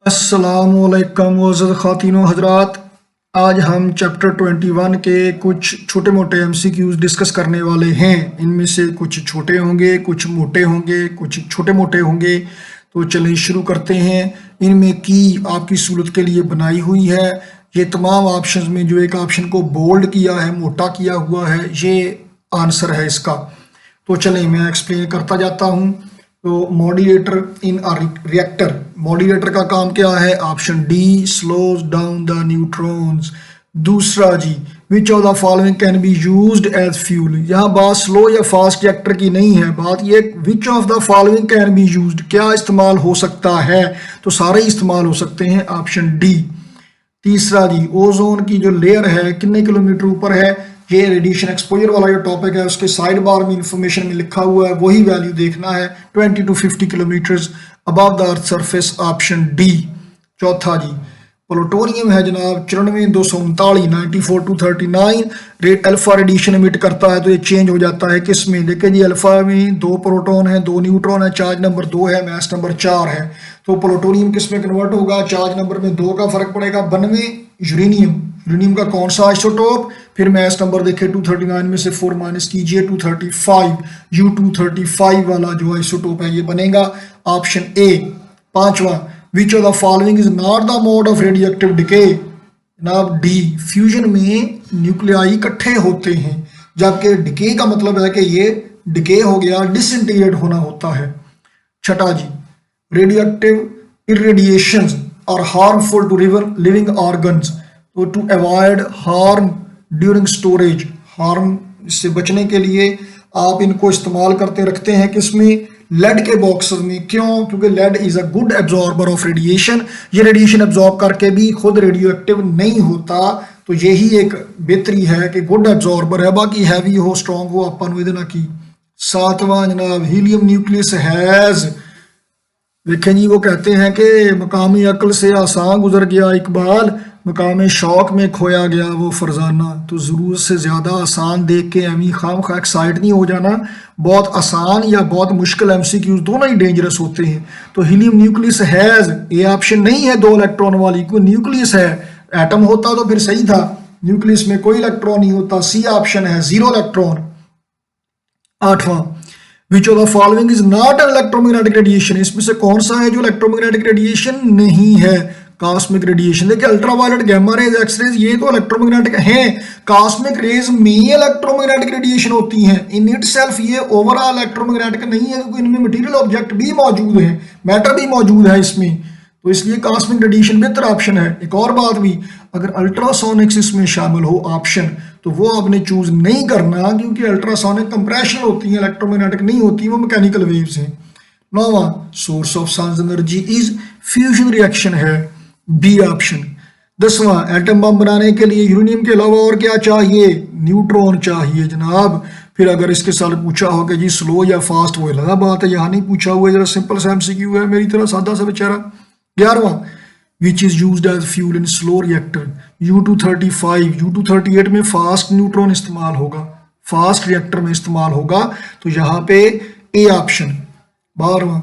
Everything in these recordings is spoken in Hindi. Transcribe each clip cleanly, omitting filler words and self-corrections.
अस्सलामुअलैकुम मुअज़्ज़ज़ ख़ातिन व हज़रात। आज हम चैप्टर 21 के कुछ छोटे मोटे एमसीक्यूज़ डिस्कस करने वाले हैं। इनमें से कुछ छोटे होंगे, कुछ मोटे होंगे, कुछ छोटे मोटे होंगे। तो चलिए शुरू करते हैं। इनमें की आपकी सूरत के लिए बनाई हुई है। ये तमाम ऑप्शंस में जो एक ऑप्शन को बोल्ड किया है, मोटा किया हुआ है, ये आंसर है इसका। तो चलिए मैं एक्सप्लेन करता जाता हूँ। तो modulator in a reactor, modulator का काम क्या है? Option D, slows down the neutrons. दूसरा जी, which of the following can be used as fuel. यहाँ बात स्लो या फास्ट रिएक्टर की नहीं है, बात ये विच of the following can be used, क्या इस्तेमाल हो सकता है? तो सारे इस्तेमाल हो सकते हैं, ऑप्शन डी। तीसरा जी, ओजोन की जो लेयर है कितने किलोमीटर ऊपर है? ये रेडिएशन एक्सपोजर वाला जो टॉपिक है उसके साइड बार में इंफॉर्मेशन में लिखा हुआ है, वही वैल्यू देखना है। 20 to 50 kilometre above the earth surface, option D. चौथा जी, प्लूटोनियम है जनाब 94,239 94,239 रेट अल्फा रेडिएशन एमिट करता है। तो ये चेंज हो जाता है किस में? देखिए जी, अल्फा में 2 प्रोटॉन है, 2 न्यूट्रॉन है, चार्ज नंबर 2 है, मास नंबर 4 है। तो प्लूटोनियम किस में कन्वर्ट होगा? चार्ज नंबर में 2 का फर्क पड़ेगा। 92 यूरेनियम, यूरेनियम का कौन सा आइसोटोप? फिर मास नंबर देखिए 239 में से 4 माइनस कीजिए, 235 U235 वाला जो आइसोटोप है ये बनेगा, ऑप्शन ए। पांचवा, विच of the following is not the mode of radioactive decay? जनाब डी, फ्यूजन में न्यूक्लियाई इकट्ठे होते हैं, जबकि डिके का मतलब है कि ये डिके हो गया, डिसइंटीग्रेट होना होता है। छठा जी, radioactive irradiations are harmful to living organs, तो to avoid harm during storage, harm से बचने के लिए आप इनको इस्तेमाल करते रखते हैं किसमें? लेड के बॉक्सेस में। क्यों? क्योंकि lead is a good absorber of radiation, ये रेडिएशन एब्जॉर्ब करके भी खुद रेडियो एक्टिव नहीं होता। तो यही एक बेहतरी है कि गुड एब्जॉर्बर है, बाकी हैवी हो स्ट्रॉन्ग हो अपन वेदना की। सातवां जनाब, हीलियम न्यूक्लियस हैज, देखें जी वो कहते हैं कि मकामी अक्ल से आसान गुजर गया इकबाल, मकामी शौक में खोया गया वो फरजाना। तो ज़रूरत से ज़्यादा आसान देख के एमी खाम खा एक्साइट नहीं हो जाना। बहुत आसान या बहुत मुश्किल एमसीक्यूज दोनों ही डेंजरस होते हैं। तो हीलियम न्यूक्लियस हैज़, ये ऑप्शन नहीं है 2 इलेक्ट्रॉन वाली, कोई न्यूक्लियस है। एटम होता तो फिर सही था, न्यूक्लियस में कोई इलेक्ट्रॉन नहीं होता, सी ऑप्शन है, 0 इलेक्ट्रॉन। आठवां, विच of the following is not an electromagnetic radiation, इसमें से कौन सा है जो इलेक्ट्रोमैग्नेटिक रेडिएशन नहीं है? Cosmic radiation. देखिए अल्ट्रावायलेट, गामा रेज, एक्सरेज ये तो इलेक्ट्रोमैग्नेटिक हैं। कॉस्मिक रेज में इलेक्ट्रोमैग्नेटिक रेडिएशन होती हैं, इन इट सेल्फ ये ओवरऑल इलेक्ट्रोमैग्नेटिक नहीं है, क्योंकि इनमें मटेरियल ऑब्जेक्ट भी मौजूद है, मैटर भी मौजूद है इसमें। तो इसलिए कॉस्मिक रेडिएशन बेहतर ऑप्शन है। एक और बात भी, अगर अल्ट्रासोनिक्स इसमें शामिल हो ऑप्शन, तो वो आपने चूज नहीं करना, क्योंकि अल्ट्रासोनिक कंप्रेशन होती है, इलेक्ट्रोमैग्नेटिक नहीं होती, वो मैकेनिकल वेव्स हैं। नौवां, source of sun's energy is fusion reaction है, बी ऑप्शन। 10वां, एटम बम बनाने के लिए यूरेनियम के अलावा और क्या चाहिए? न्यूट्रॉन चाहिए जनाब। फिर अगर इसके साथ पूछा हो कि जी स्लो या फास्ट, वो अलग बात है, यहाँ नहीं पूछा हुआ है, जरा सिंपल सा एमसीक्यू है, मेरी तरह सादा सा बेचारा। 11वां, which is used as fuel in slow reactor, U235 U238 में फास्ट न्यूट्रॉन इस्तेमाल होगा, फास्ट रिएक्टर में इस्तेमाल होगा, तो यहाँ पे ए ऑप्शन। 12वां,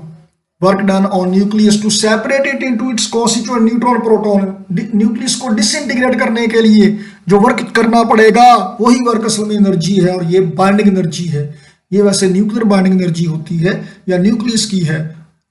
work done on nucleus to separate it into its constituent neutron proton, nucleus को डिसइंटीग्रेट करने के लिए जो वर्क करना पड़ेगा वही वर्क असल में एनर्जी है, और ये बाइंडिंग एनर्जी है। ये वैसे न्यूक्लियर बाइंडिंग एनर्जी होती है या न्यूक्लियस की है,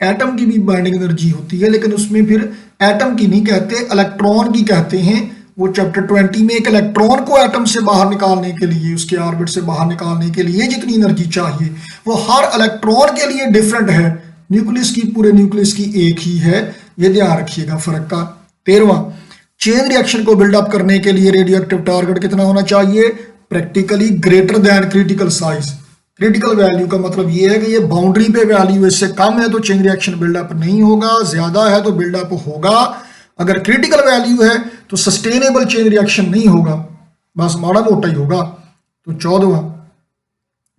एटम की भी बाइंडिंग एनर्जी होती है, लेकिन उसमें फिर एटम की नहीं कहते, इलेक्ट्रॉन की कहते हैं। वो चैप्टर 20 में एक इलेक्ट्रॉन को एटम से बाहर निकालने के लिए, उसके ऑर्बिट से बाहर निकालने के लिए जितनी एनर्जी चाहिए वो हर इलेक्ट्रॉन के लिए डिफरेंट है, न्यूक्लियस की, पूरे न्यूक्लियस की एक ही है, ये ध्यान रखिएगा फर्क का। 13वां, चेन रिएक्शन को बिल्डअप करने के लिए रेडियोएक्टिव टारगेट कितना होना चाहिए? Practically greater than critical size. Critical value का मतलब ये है कि ये बाउंड्री पे वैल्यू इससे कम है तो चेन रिएक्शन बिल्डअप नहीं होगा, ज्यादा है तो बिल्डअप होगा। अगर क्रिटिकल वैल्यू है तो सस्टेनेबल चेन रिएक्शन नहीं होगा, बस माड़ा मोटा ही होगा। तो 14वां,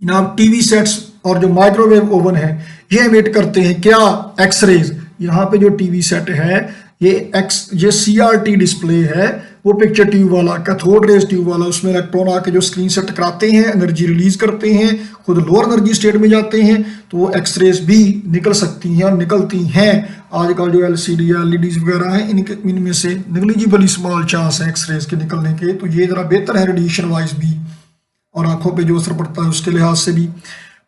जनाब टीवी सेट्स और जो माइक्रोवेव ओवन है ये एमिट करते हैं क्या? एक्सरेज। यहाँ पे जो टीवी सेट है ये CRT डिस्प्ले है, वो पिक्चर ट्यूब वाला, कैथोड रेज ट्यूब वाला, उसमें इलेक्ट्रॉन आके जो स्क्रीन से टकराते हैं, एनर्जी रिलीज करते हैं, खुद लोअर एनर्जी स्टेट में जाते हैं, तो वो एक्सरेज भी निकल सकती हैं और निकलती हैं। आजकल जो एलसीडी या एलईडीज वगैरह हैं इनमें से निगलिजिबली स्मॉल चांस है एक्सरेज के निकलने के, तो ये जरा बेहतर है रेडिएशन वाइज भी और आंखों पे जो असर पड़ता है उसके लिहाज से भी।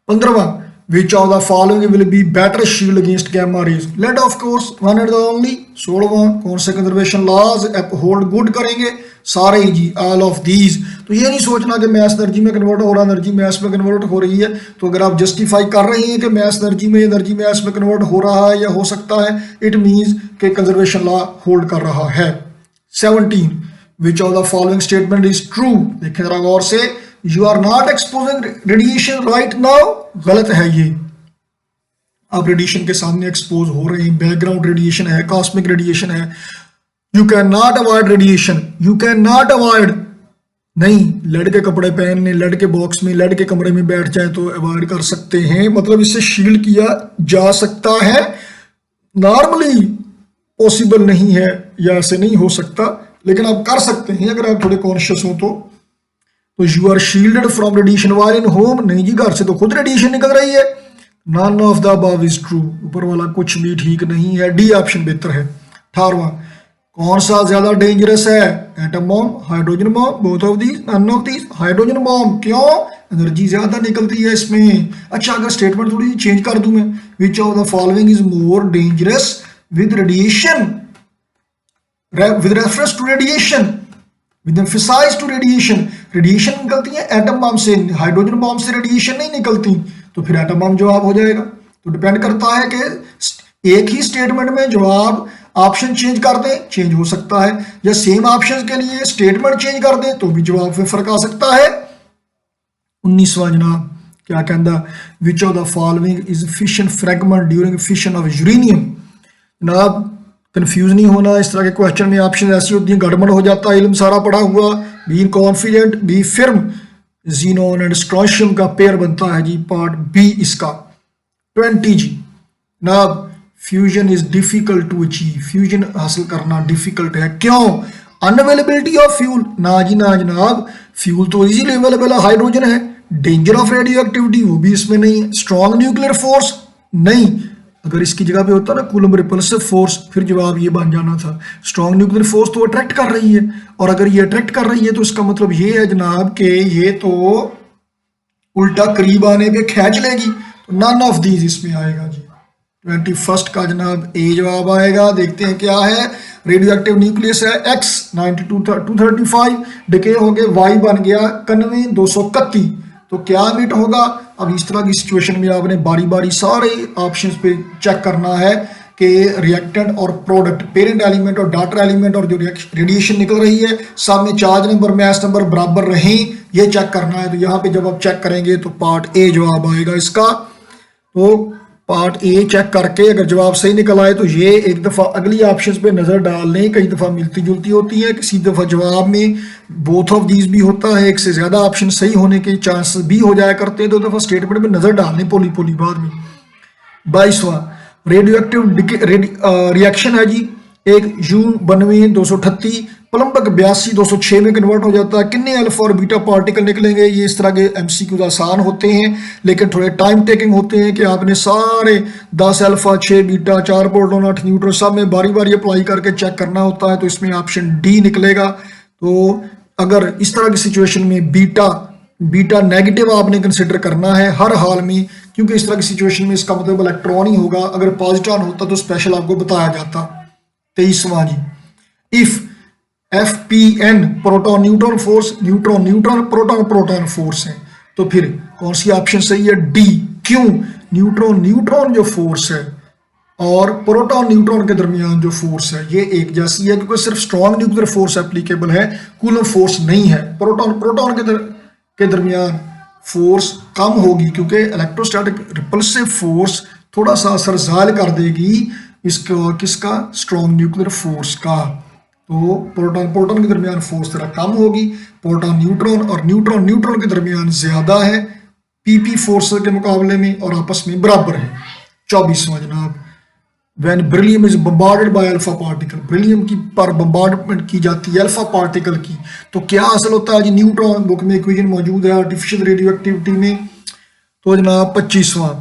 15वां, which of the following will be better shield against gamma rays? Lead of course one and the only. 16वां, कौन से कंजर्वेशन लॉज अपहोल्ड गुड करेंगे? सारे ही जी, ऑल ऑफ दीज। तो ये नहीं सोचना कि मैस एनर्जी में कन्वर्ट हो रहा, एनर्जी मैस में कन्वर्ट हो रही है, तो अगर आप जस्टिफाई कर रहे हैं कि मैस एनर्जी में एनर्जी मैस में कन्वर्ट हो रहा है या हो सकता है, इट मीन्स कि कंजर्वेशन लॉ होल्ड कर रहा है। 17, which of the following statement is true? देखें जरा गौर से, you are not exposing radiation right now, गलत है ये। आप रेडिएशन के सामने एक्सपोज हो रहे हैं, बैकग्राउंड रेडिएशन है, कॉस्मिक रेडिएशन है। You can not avoid radiation, you can not avoid, नहीं लेड के कपड़े पहन लें, लेड के बॉक्स में, लेड के कमरे में बैठ जाए तो अवॉइड कर सकते हैं, मतलब इससे शील्ड किया जा सकता है। नॉर्मली पॉसिबल नहीं है या ऐसे नहीं हो सकता, लेकिन आप कर सकते हैं अगर आप थोड़े कॉन्शियस हो तो। You are shielded from radiation while in home, नहीं जी घर से तो खुद रेडिएशन निकल रही है। None of the above is true, ऊपर वाला कुछ भी ठीक नहीं है, डी ऑप्शन बेहतर है। 18वां, कौन सा ज्यादा डेंजरस है? Atom bomb, hydrogen bomb, both of these, none of these. Hydrogen bomb, क्यों? एनर्जी ज्यादा निकलती है इसमें। अच्छा, अगर स्टेटमेंट थोड़ी सी चेंज कर दूं मैं, विच of the following is more dangerous with radiation, with reference to radiation, with emphasis to radiation, radiation निकलती है एटम बम से, हाइड्रोजन बम से रेडिएशन नहीं निकलती, तो फिर एटम बम जवाब हो जाएगा। तो डिपेंड करता है कि एक ही स्टेटमेंट में जवाब ऑप्शन चेंज कर दें, चेंज हो सकता है, या सेम ऑप्शन के लिए स्टेटमेंट चेंज कर दें तो भी जवाब में फर्क आ सकता है। 19वां जनाब क्या कहता, विच of the following is fission fragment during fission of uranium? जनाब कंफ्यूज नहीं होना, इस तरह के क्वेश्चन में ऑप्शन ऐसी होती है, गड़बड़ हो जाता है, इल्म सारा पढ़ा हुआ। Be confident, be firm, xenon and strontium का पेयर बनता है जी, पार्ट बी इसका। 20 जी ना, fusion is difficult to achieve, fusion हासिल करना डिफिकल्ट है, क्यों? अनअवेलेबिलिटी ऑफ फ्यूल, ना जी ना जनाब, फ्यूल तो इजीली अवेलेबल है, हाइड्रोजन है। डेंजर ऑफ रेडियो एक्टिविटी, वो भी इसमें नहीं है। स्ट्रॉन्ग न्यूक्लियर फोर्स, नहीं, अगर इसकी जगह पे होता ना कूलम रिपल्सिव फोर्स, फिर जवाब ये बन जाना था। स्ट्रॉन्ग न्यूक्लियर फोर्स तो अट्रैक्ट कर रही है, और अगर ये अट्रैक्ट कर रही है तो इसका मतलब ये है जनाब कि ये तो उल्टा करीब आने पे खींच लेगी, तो नन ऑफ दीज इसमें आएगा जी। 21 का जनाब ए जवाब आएगा। देखते हैं क्या है। रेडियो एक्टिव न्यूक्लियस है X 92-235, डिके हो गए, Y बन गया 91 231, तो क्या मिट होगा? अब इस तरह की सिचुएशन में आपने बारी बारी सारे ऑप्शंस पे चेक करना है कि रिएक्टेंट और प्रोडक्ट, पेरेंट एलिमेंट और डॉटर एलिमेंट और जो रेडिएशन निकल रही है सब में चार्ज नंबर, मास नंबर बराबर रहें, ये चेक करना है। तो यहाँ पे जब आप चेक करेंगे तो पार्ट ए जवाब आएगा इसका। तो पार्ट ए चेक करके अगर जवाब सही निकल आए तो ये एक दफ़ा अगली ऑप्शंस पे नज़र डाल लें, कई दफ़ा मिलती जुलती होती है, किसी दफ़ा जवाब में बोथ ऑफ दीज भी होता है, एक से ज़्यादा ऑप्शन सही होने के चांसेस भी हो जाया करते हैं, तो दफ़ा स्टेटमेंट में नज़र डाल लें पोली पोली बाद में। 22वां रेडियो एक्टिव रिएक्शन है जी, एक U92 238 प्लम्बक 82 206 में कन्वर्ट हो जाता है। कितने अल्फा और बीटा पार्टिकल निकलेंगे? ये इस तरह के एमसीक्यूज आसान होते हैं लेकिन थोड़े टाइम टेकिंग होते हैं कि आपने सारे 10 अल्फा 6 बीटा 4 प्रोटॉन 8 न्यूट्रॉन सब में बारी बारी अप्लाई करके चेक करना होता है, तो इसमें ऑप्शन डी निकलेगा। तो अगर इस तरह की सिचुएशन में बीटा नेगेटिव आपने कंसिडर करना है हर हाल में, क्योंकि इस तरह की सिचुएशन में इसका मतलब इलेक्ट्रॉन ही होगा, अगर पॉजिट्रॉन होता तो स्पेशल आपको बताया जाता। 23वां जी, if FPN proton neutron force, neutron neutron proton proton force है, तो फिर कौन सी ऑप्शन सही है? डी। क्यों? न्यूट्रॉन न्यूट्रॉन जो फोर्स है और प्रोटॉन न्यूट्रॉन के दरमियान जो फोर्स है ये एक जैसी है, क्योंकि सिर्फ स्ट्रॉन्ग न्यूक्लियर फोर्स एप्लीकेबल है, कूलम फोर्स नहीं है। प्रोटॉन के दरमियान फोर्स कम होगी क्योंकि इलेक्ट्रोस्टैटिक रिपल्सिव फोर्स थोड़ा सा असर ज़ायल कर देगी इसका, किसका? स्ट्रॉन्ग न्यूक्लियर फोर्स का। तो प्रोटॉन के दरमियान फोर्स थोड़ा कम होगी, प्रोटॉन न्यूट्रॉन और न्यूट्रॉन के दरमियान ज्यादा है पीपी फोर्स के मुकाबले में और आपस में बराबर है। 24वां जनाब, when beryllium is bombarded by alpha particle, beryllium की पर बम्बार्डमेंट की जाती है अल्फा पार्टिकल की, तो क्या हासिल होता है जी? न्यूट्रॉन। बुक में इक्वेशन मौजूद है आर्टिफिशियल रेडियो एक्टिविटी में। तो जनाब 25वां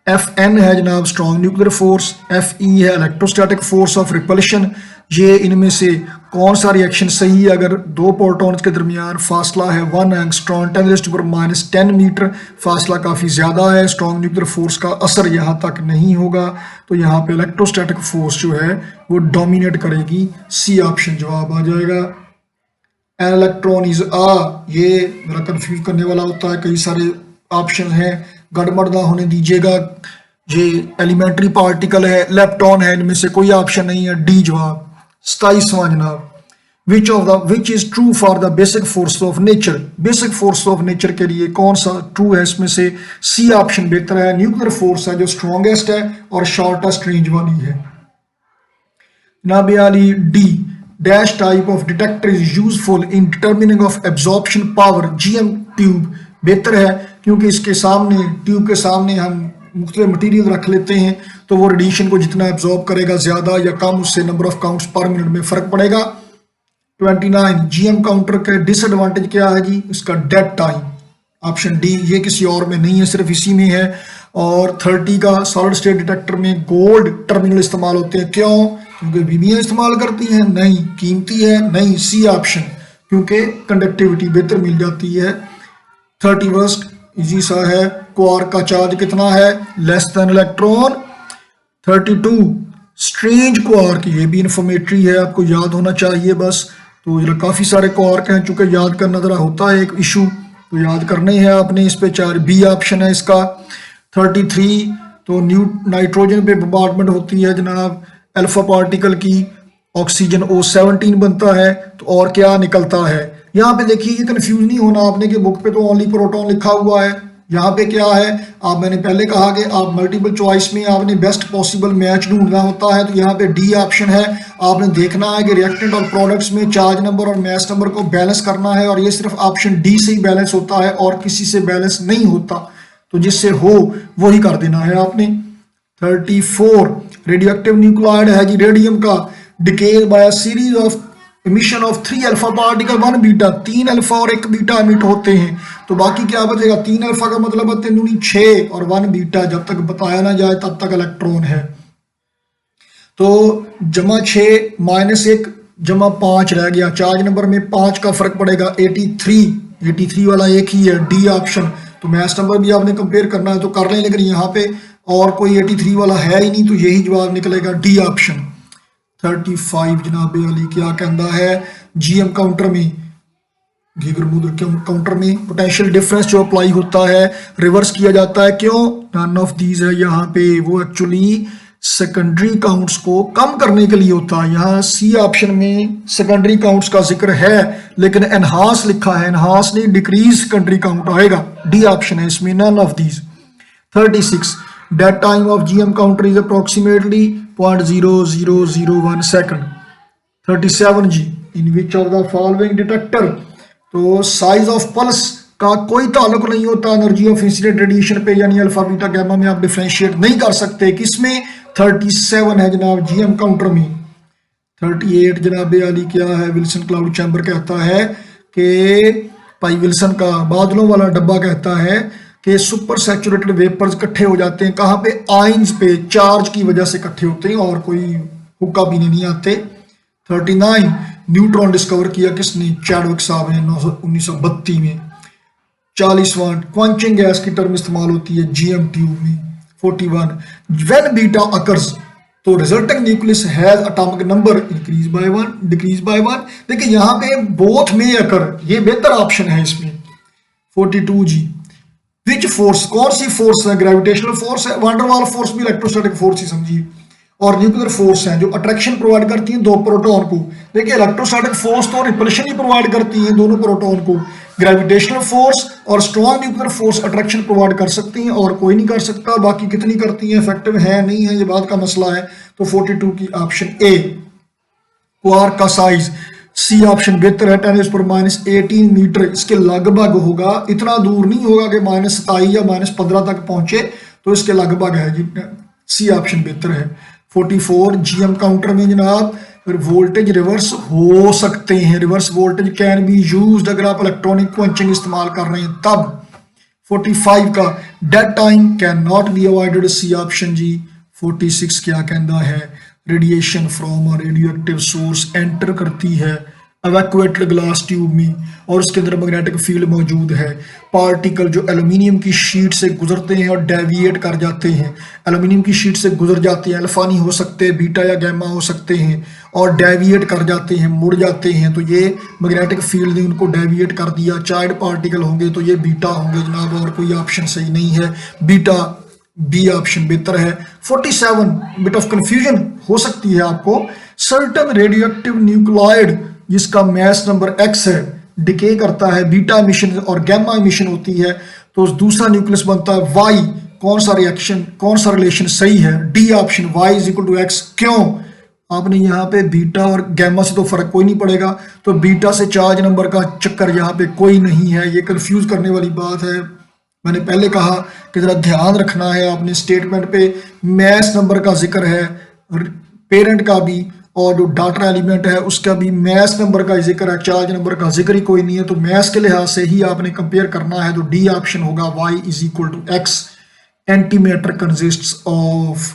एफ एन है जनाब strong nuclear force, F E है इलेक्ट्रोस्टैटिक फोर्स ऑफ रिपल्शन। ये इनमें से कौन सा रिएक्शन सही है? अगर दो प्रोटॉन्स के दरमियान फासला है 1 एंगस्ट्रॉन 10⁻⁻10 मीटर, फासला काफ़ी ज़्यादा है, स्ट्रॉन्ग न्यूक्लियर फोर्स का असर यहाँ तक नहीं होगा, तो यहाँ पे इलेक्ट्रोस्टैटिक फोर्स जो है वो डोमिनेट करेगी। सी ऑप्शन जवाब आ जाएगा। एन इलेक्ट्रॉन इज ये मेरा कंफ्यूज करने वाला होता है, कई सारे ऑप्शन हैं, गड़बड़ ना होने दीजिएगा। ये एलिमेंट्री पार्टिकल है, लेप्टॉन है, इनमें से कोई ऑप्शन नहीं है, डी जवाब। 27वां जनाब which is true for the basic force of nature, basic force of nature के लिए कौन सा ट्रू है? इसमें से सी ऑप्शन बेहतर है, न्यूक्लियर फोर्स है जो स्ट्रॉन्गेस्ट है और शॉर्टेस्ट रेंज वाली है। जनाब वाली D dash type of detector is useful in determining of absorption power, GM tube बेहतर है, क्योंकि इसके सामने ट्यूब के सामने हम मुख्तलिफ मटीरियल रख लेते हैं, तो वो रेडिएशन को जितना एब्जॉर्ब करेगा ज़्यादा या कम, उससे नंबर ऑफ काउंट्स पर मिनट में फ़र्क पड़ेगा। 29 जीएम काउंटर का डिसएडवांटेज क्या है जी? इसका डेड टाइम, ऑप्शन डी, ये किसी और में नहीं है, सिर्फ इसी में है। और 30 का सॉलिड स्टेट डिटेक्टर में गोल्ड टर्मिनल इस्तेमाल होते हैं, क्यों? क्योंकि बीबियाँ इस्तेमाल करती हैं? नहीं। कीमती है? नहीं। सी ऑप्शन, क्योंकि कंडक्टिविटी बेहतर मिल जाती है। 31 इजी सा है, क्वार्क का चार्ज कितना है? Less than electron. 32 strange quark, ये भी इंफॉर्मेटरी है, आपको याद होना चाहिए बस। तो जरा काफ़ी सारे क्वार्क हैं, चूंकि याद करना जरा होता है एक इशू, तो याद करने हैं आपने, इस पे 4 बी ऑप्शन है इसका। 33 तो नाइट्रोजन पे बम्बार्डमेंट होती है जनाब अल्फा पार्टिकल की, ऑक्सीजन O17 बनता है, तो और क्या निकलता है? यहाँ पे देखिए, ये कंफ्यूज नहीं होना आपने कि बुक पे तो ओनली प्रोटॉन लिखा हुआ है, यहाँ पे क्या है? आप, मैंने पहले कहा कि आप मल्टीपल चॉइस में आपने बेस्ट पॉसिबल मैच ढूंढना होता है, तो यहाँ पे डी ऑप्शन है। आपने देखना है कि रिएक्टेंट और प्रोडक्ट्स में चार्ज नंबर और मास नंबर को बैलेंस करना है, और ये सिर्फ ऑप्शन डी से ही बैलेंस होता है और किसी से बैलेंस नहीं होता, तो जिससे हो वही कर देना है आपने। 34 रेडियो एक्टिव न्यूक्लाइड है जी रेडियम का, decays bye series of emission of 3 alpha particle 1 beta, 3 alpha और 1 बीटा एमिट होते हैं, तो बाकी क्या बचेगा? 3 अल्फा का मतलब है 3 दूनी 6 और 1 बीटा, जब तक बताया ना जाए तब तक इलेक्ट्रॉन है, तो जमा 6 माइनस 1 जमा 5 रह गया, चार्ज नंबर में 5 का फर्क पड़ेगा। 83 वाला एक ही है, डी ऑप्शन। तो मैथ्स नंबर भी आपने कंपेयर करना है तो कर लें, लेकिन यहाँ पे और कोई 83 वाला है ही नहीं, तो यही जवाब निकलेगा, डी ऑप्शन। 35 जनाब अली क्या कहता है? जीएम काउंटर में, गीगर मूलर काउंटर में पोटेंशियल डिफरेंस जो अप्लाई होता है रिवर्स किया जाता है, क्यों? नन ऑफ दीज है यहाँ पे, वो एक्चुअली सेकेंडरी काउंट्स को कम करने के लिए होता है। यहाँ सी ऑप्शन में सेकेंडरी काउंट्स का जिक्र है, लेकिन एनहांस लिखा है, एनहांस नहीं डिक्रीज सेकेंडरी काउंट आएगा, डी ऑप्शन है इसमें, none of these. 36 dead time of GM counter is approximately 0.0001 सेकंड। 37 जी in which of the following detector, तो साइज ऑफ पल्स का कोई ताल्लुक नहीं होता एनर्जी ऑफ इंसिडेंट रेडिएशन पे, यानी अल्फा बीटा गैमा में आप डिफरेंशिएट नहीं कर सकते, किसमें? 37 है जनाब जीएम काउंटर में। 38 जनाब अली क्या है? विल्सन क्लाउड चैम्बर कहता है कि भाई विल्सन का बादलों वाला डब्बा कहता है कि सुपर सैचुरेटेड वेपर्स इकट्ठे हो जाते हैं, कहाँ पे? आइंस पे, चार्ज की वजह से इकट्ठे होते हैं और कोई हुक्का पीने नहीं आते। 39 न्यूट्रॉन डिस्कवर किया किसने? चैडविक साहब ने 1932 में। 40वां क्वांचिंग गैस की टर्म इस्तेमाल होती है जीएम ट्यूब में। 41 व्हेन बीटा अकर्स, तो resulting nucleus has atomic number increase by 1 decrease by 1। देखिए यहाँ पे बोथ में अकर, ये बेहतर ऑप्शन है इसमें। 42 जी विच फोर्स, कौन सी फोर्स है? ग्रेविटेशनल फोर्स है, वंडरवाल फोर्स भी इलेक्ट्रोस्टैटिक फोर्स ही समझिए, और न्यूक्लियर फोर्स है जो अट्रैक्शन प्रोवाइड करती है दो प्रोटॉन को। देखिए इलेक्ट्रोस्टैटिक फोर्स तो रिपल्शन ही प्रोवाइड करती है दोनों प्रोटॉन को, ग्रेविटेशनल फोर्स और strong nuclear force attraction provide कर सकती हैं और कोई नहीं कर सकता, बाकी कितनी करती हैं, इफेक्टिव है नहीं है, ये बात का मसला है। तो 42 की ऑप्शन ए। क्वार्क का साइज, सी ऑप्शन बेहतर है, 10⁻18 मीटर इसके लगभग होगा, इतना दूर नहीं होगा कि -27 या -15 तक पहुंचे, तो इसके लगभग है जी, सी ऑप्शन बेहतर है। 44 जीएम काउंटर में जनाब फिर वोल्टेज रिवर्स हो सकते हैं, reverse voltage can be used अगर आप इलेक्ट्रॉनिक पंचिंग इस्तेमाल कर रहे हैं तब। 45 का dead time cannot be avoided, C option जी। 46 क्या कहता है, radiation from a radioactive source enter करती है एवैक्यूएटेड ग्लास ट्यूब में और उसके अंदर मैग्नेटिक फील्ड मौजूद है। पार्टिकल जो एल्यूमिनियम की शीट से गुजरते हैं और डेविएट कर जाते हैं, एल्यूमिनियम की शीट से गुजर जाते हैं, अल्फानी हो सकते हैं, बीटा या गैमा हो सकते हैं और डेविएट कर जाते हैं, मुड़ जाते हैं, तो ये मैग्नेटिक फील्ड ने उनको डेविएट कर दिया। चार्ज पार्टिकल होंगे तो ये बीटा होंगे जनाब, और कोई ऑप्शन सही नहीं है, बीटा बी ऑप्शन बेहतर है। 47 बिट ऑफ कंफ्यूजन हो सकती है आपको, सर्टन रेडियोएक्टिव न्यूक्लियोइड जिसका मैस नंबर x है डिके करता है, बीटा एमिशन और गैमा एमिशन होती है, तो दूसरा न्यूक्लियस बनता है y। कौन सा रिएक्शन, कौन सा रिलेशन सही है, D option y is equal to x। क्यों, आपने यहाँ पे बीटा और गैमा से तो फर्क कोई नहीं पड़ेगा, तो बीटा से चार्ज नंबर का चक्कर यहाँ पे कोई नहीं है, ये कंफ्यूज करने वाली बात है। मैंने पहले कहा कि जरा ध्यान रखना है आपने, स्टेटमेंट पे मैस नंबर का जिक्र है, पेरेंट का भी और जो डाटा एलिमेंट है उसका भी मैस नंबर का जिक्र है, चार्ज नंबर का जिक्र ही कोई नहीं है, तो मैस के लिहाज से ही आपने कंपेयर करना है, तो डी ऑप्शन होगा y is equal to x। Anti matter consists of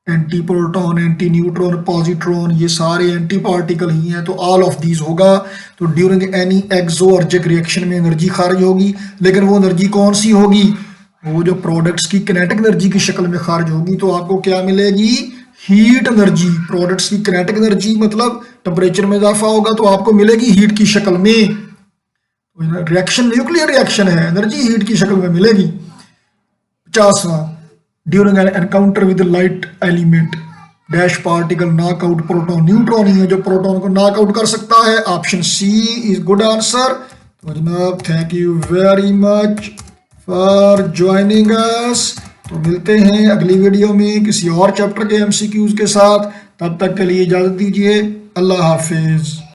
anti proton, anti neutron, positron, ये सारे एंटी पार्टिकल ही हैं, तो ऑल ऑफ दीज होगा। तो ड्यूरिंग एनी एक्सोअर्जिक रिएक्शन में एनर्जी खारिज होगी, लेकिन वो एनर्जी कौन सी होगी, वो जो प्रोडक्ट्स की किनेटिक एनर्जी की शक्ल में खारिज होगी, तो आपको क्या मिलेगी, हीट एनर्जी। प्रोडक्ट्स की किनेटिक एनर्जी मतलब टेम्परेचर में इजाफा होगा तो आपको मिलेगी हीट की शक्ल में। रिएक्शन न्यूक्लियर रिएक्शन है, एनर्जी हीट की शक्ल में मिलेगी। 50वां, during an encounter with light element dash particle knock out proton, neutron ही है जो प्रोटॉन को नॉक आउट कर सकता है, option C is good answer. तो जनाब thank you very much for joining us. तो मिलते हैं अगली वीडियो में किसी और चैप्टर के एमसीक्यूज के साथ, तब तक के लिए इजाजत दीजिए, अल्लाह हाफिज।